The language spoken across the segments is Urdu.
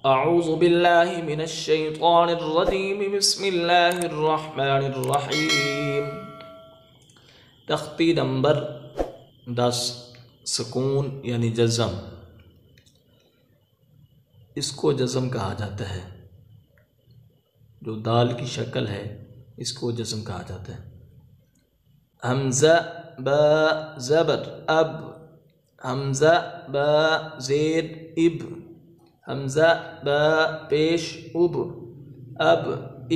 اعوذ باللہ من الشیطان الرجیم بسم اللہ الرحمن الرحیم۔ تختی نمبر 10 سکون یعنی جزم۔ اس کو جزم کہا جاتا ہے، جو دال کی شکل ہے اس کو جزم کہا جاتا ہے۔ حمزہ با زبر اب، حمزہ با زیر اب، حمزہ با پیش اب، اب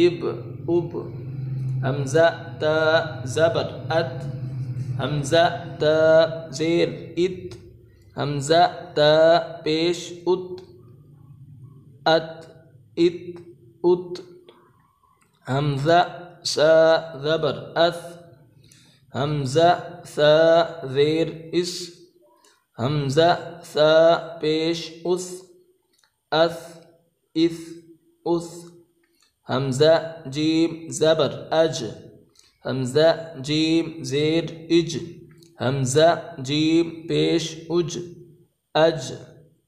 اب اب، حمزہ تا زبر ات، حمزہ تا زیر ات، حمزہ تا پیش ات، ات ات ات، حمزہ سا زبر اث، حمزہ ثا زیر اس، حمزہ ثا پیش اس، اث اث اس، حمزہ جیم زبر اج، حمزہ جیم زیر اج، حمزہ جیم پیش اج، اج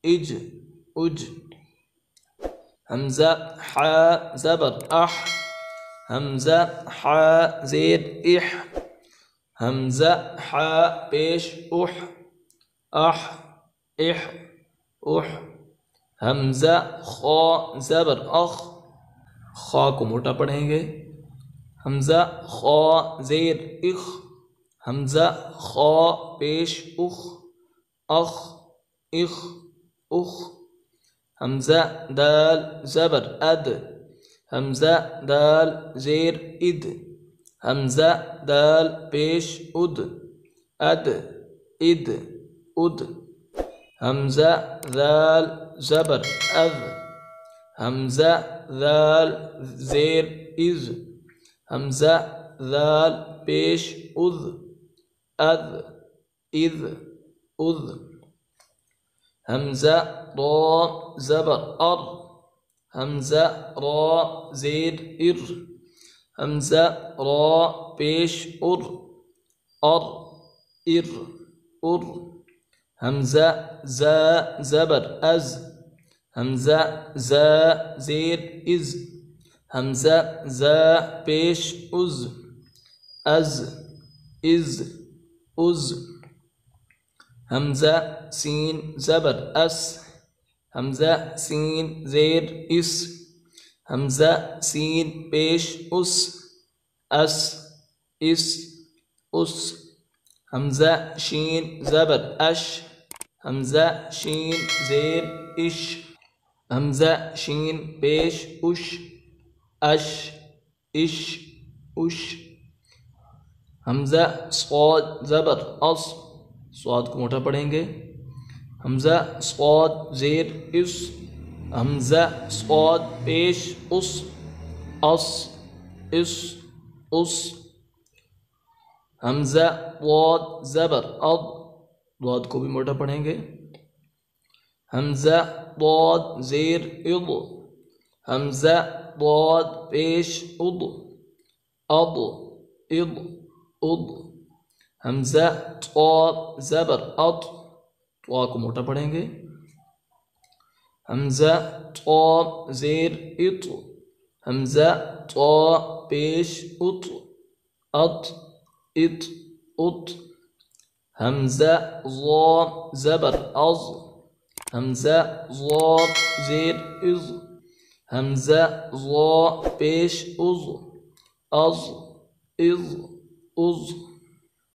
اج اج، حمزہ ح زبر اح، حمزہ ح زیر اح، حمزہ ح پیش اح، اح اح اح، حمزہ خا زبر اخ، خا کو موٹا پڑھیں گے، حمزہ خا زیر اخ، حمزہ خا پیش اخ، اخ اخ اخ، حمزہ دال زبر اد، حمزہ دال زیر اد، حمزہ دال پیش اد، اد اد اد، حمزہ ذال زبر اذ، حمزہ ذال زیر از، حمزہ ذال پیش اذ، اذ اذ اذ، حمزہ را زبر ار، حمزہ را زیر ار، حمزہ را پیش ار، ار ار ار، حمزہ زا زبر از، حمزہ زا زیر از، حمزہ زا پیش از، از از از، حمزہ سین زبر اس، حمزہ سین زیر اس، حمزہ سین پیش اس، اس اس اس، حمزہ شین زبر اش، حمزہ شین زیر اش، حمزہ شین پیش اش، اش اش اش، حمزہ صاد زبر اص، صاد کو موٹا پڑھیں گے، حمزہ صاد زیر اس، حمزہ صاد پیش اس، اس اس اس، حمزہ ضاد زبر اض، ضاد کو بھی موٹا پڑھیں گے، حمزہ ضاد زیر اض، حمزہ ضاد پیش اض، اض اض اض، حمزہ طا زبر اط، طا کو موٹا پڑھیں گے، حمزہ طا زیر اط، حمزہ طا پیش اط، اط اط اط، حمزہ ضا زبر اض، حمزہ ضا زیر از، حمزہ ضا پیش از، از از از،